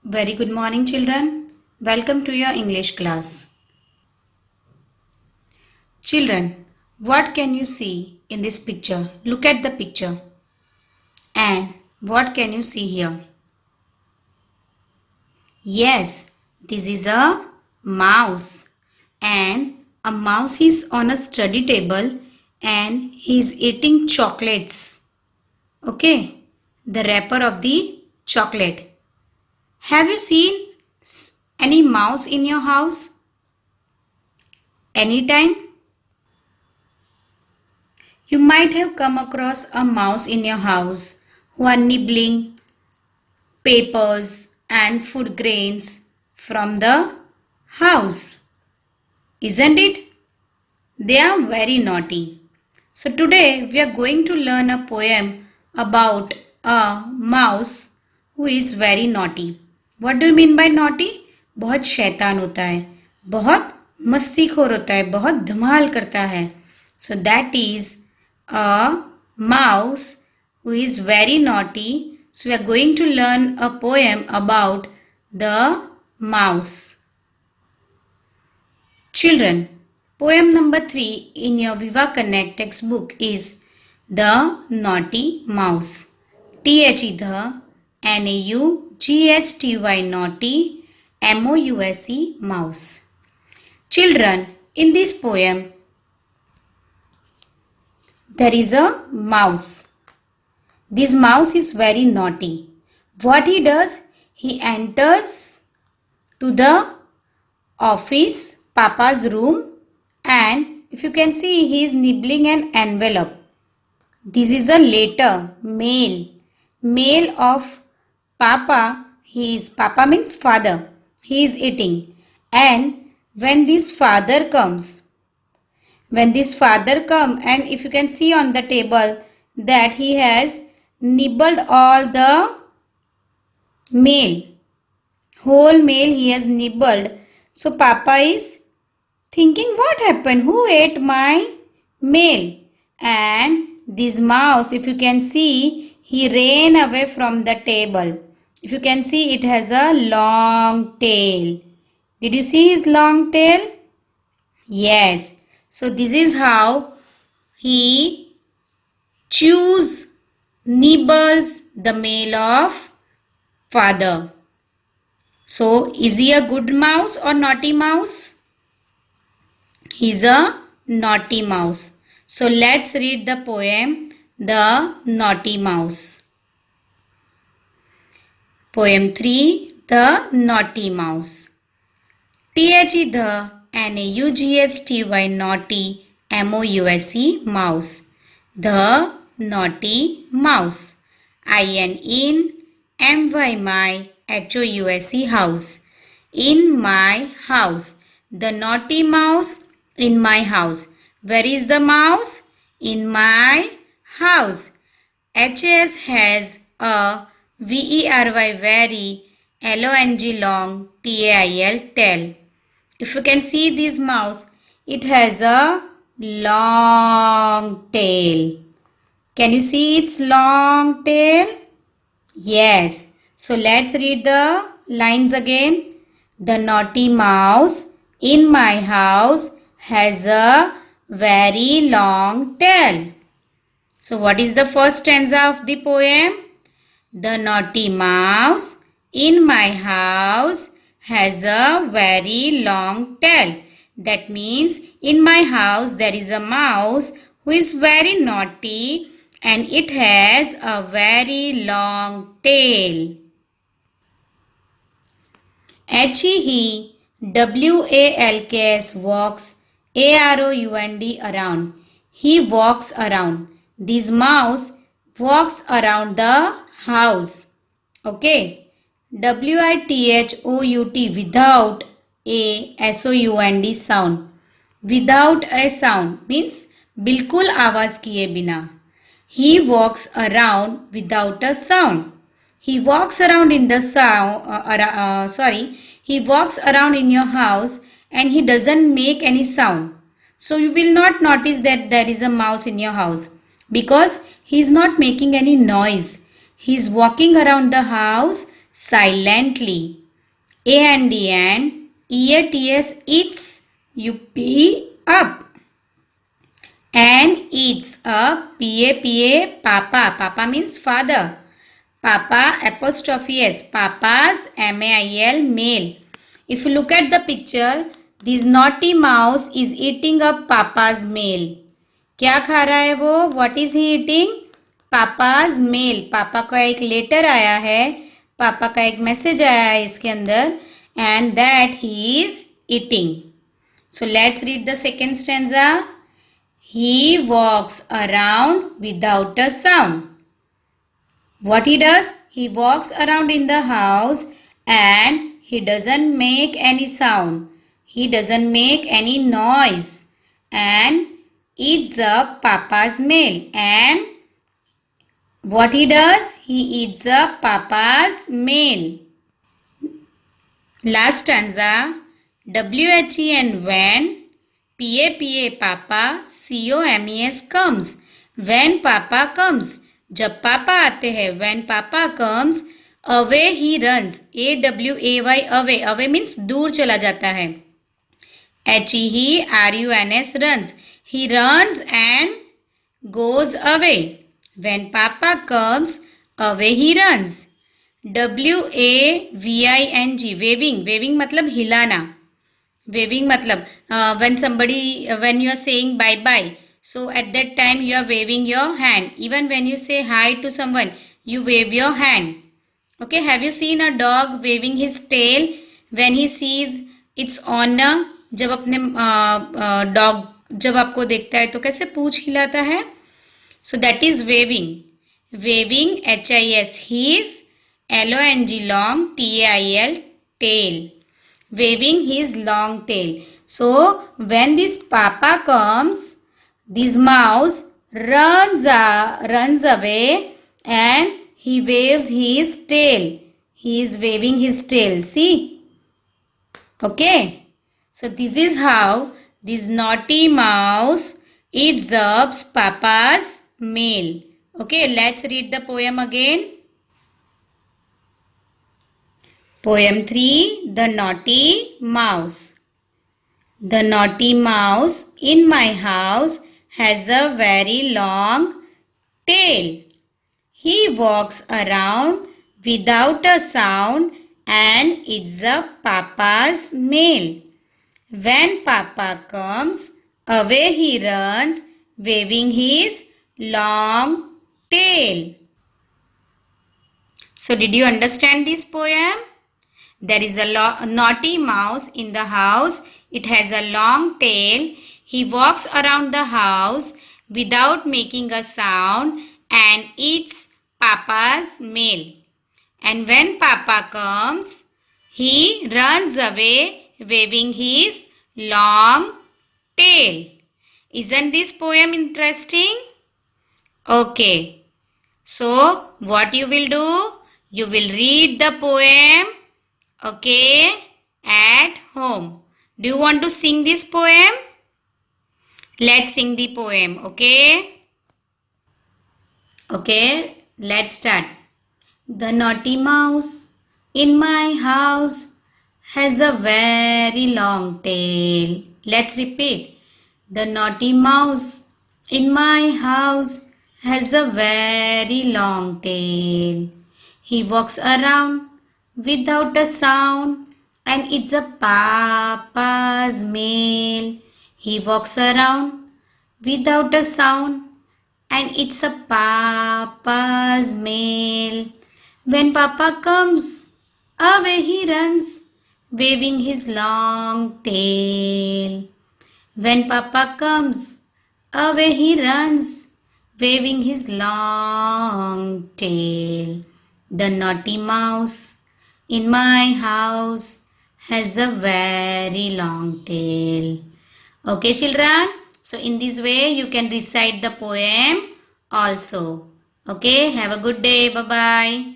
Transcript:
Very good morning, children. Welcome to your English class. Children, what can you see in this picture? Look at the picture. And what can you see here? Yes, this is a mouse. And a mouse is on a study table and he is eating chocolates. Okay, the wrapper of the chocolate. Have you seen any mouse in your house? Anytime? You might have come across a mouse in your house who are nibbling papers and food grains from the house. Isn't it? They are very naughty. So today we are going to learn a poem about a mouse who is very naughty. What do you mean by naughty? बहुत शैतान होता है, बहुत मस्तीखोर होता है, बहुत धमाल करता है. So that is a mouse who is very naughty. So we are going to learn a poem about the mouse. Children, poem number 3 in your Viva Connect textbook is The Naughty Mouse. T-H-E the, N-A-U-G-H-T-Y naughty, M-O-U-S-E mouse. Children, in this poem, there is a mouse. This mouse is very naughty. What he does? He enters to the office, Papa's room, and if you can see, he is nibbling an envelope. This is a letter, mail of Papa. Papa means father. He is eating. And when this father comes, and if you can see on the table that he has nibbled all the mail, whole mail he has nibbled. So Papa is thinking, what happened? Who ate my mail? And this mouse, if you can see, he ran away from the table. If you can see, it has a long tail. Did you see his long tail? Yes. So this is how he nibbles the mail of father. So is he a good mouse or naughty mouse? He's a naughty mouse. So let's read the poem The Naughty Mouse. Poem 3 The Naughty Mouse. T-H-E the, N-A-U-G-H-T-Y naughty, M-O-U-S-E mouse. The naughty mouse. I-N in, M-Y my, H-O-U-S-E house. In my house. The naughty mouse in my house. Where is the mouse? In my house. H-A-S has a V-E-R-Y very, L-O-N-G long, T-A-I-L tail. If you can see this mouse, it has a long tail. Can you see its long tail? Yes. So let's read the lines again. The naughty mouse in my house has a very long tail. So what is the first stanza of the poem? The naughty mouse in my house has a very long tail. That means in my house there is a mouse who is very naughty and it has a very long tail. He walks, around around. He walks around. This mouse walks around the house. Okay. WITHOUT without a sound sound. Without a sound means बिल्कुल आवाज किए बिना. He walks around without a sound. He walks around in the he walks around in your house and he doesn't make any sound. So you will not notice that there is a mouse in your house because he is not making any noise. He is walking around the house silently. A-N-D-N, E-A-T-S, eats, U-P, up. And eats, up, P-A-P-A, papa. Papa means father. Papa apostrophe S, papas, M-A-I-L, male. If you look at the picture, this naughty mouse is eating up papa's mail. क्या खा रहा है वो? What is he eating? पापाज मेल. पापा का एक लेटर आया है, पापा का एक मैसेज आया है इसके अंदर, and that he is eating. So let's read the second stanza. He walks around without a sound. What he does? He walks around in the house and he doesn't make any sound. He doesn't make any noise and eats up papa's mail. And what he does? He eats up papa's mail. Last stanza. W-H-E-N, when. P-A-P-A, papa. C-O-M-E-S, comes. When papa comes, जब पापा आते हैं, when पापा comes, away he runs. A-W-A-Y, away. Away means दूर चला जाता है. H-E-R-U-N-S, runs. He runs and goes away. When papa comes, away he runs. W-A-V-I-N-G, waving. Waving मतलब हिलाना. Waving matlab when you are saying bye bye, so at that time you are waving your hand. Even when you say hi to someone, you wave your hand. Okay, have you seen a dog waving his tail when he sees its owner? जब अपने dog जब आपको देखता है तो कैसे पूंछ हिलाता है? So that is waving. Waving, H-I-S, his, L-O-N-G, long, T-A-I-L, tail. Waving his long tail. So when this papa comes, this mouse runs away and he waves his tail. He is waving his tail. See? Okay. So this is how this naughty mouse eats up papa's mail. Okay, let's read the poem again. Poem 3, The Naughty Mouse. The naughty mouse in my house has a very long tail. He walks around without a sound and eats up papa's mail. When papa comes, away he runs, waving his long tail. So did you understand this poem? There is a naughty mouse in the house. It has a long tail. He walks around the house without making a sound and eats papa's mail. And when papa comes, he runs away waving his long tail. Isn't this poem interesting? Okay. So what you will do? You will read the poem. Okay, at home. Do you want to sing this poem? Let's sing the poem, okay? Okay, let's start. The naughty mouse in my house has a very long tail. Let's repeat. The naughty mouse in my house has a very long tail. He walks around without a sound and it's a papa's mail. He walks around without a sound and it's a papa's mail. When papa comes, away he runs, waving his long tail. When papa comes, away he runs, waving his long tail. The naughty mouse in my house has a very long tail. Okay, children? So in this way you can recite the poem also. Okay, have a good day. Bye-bye.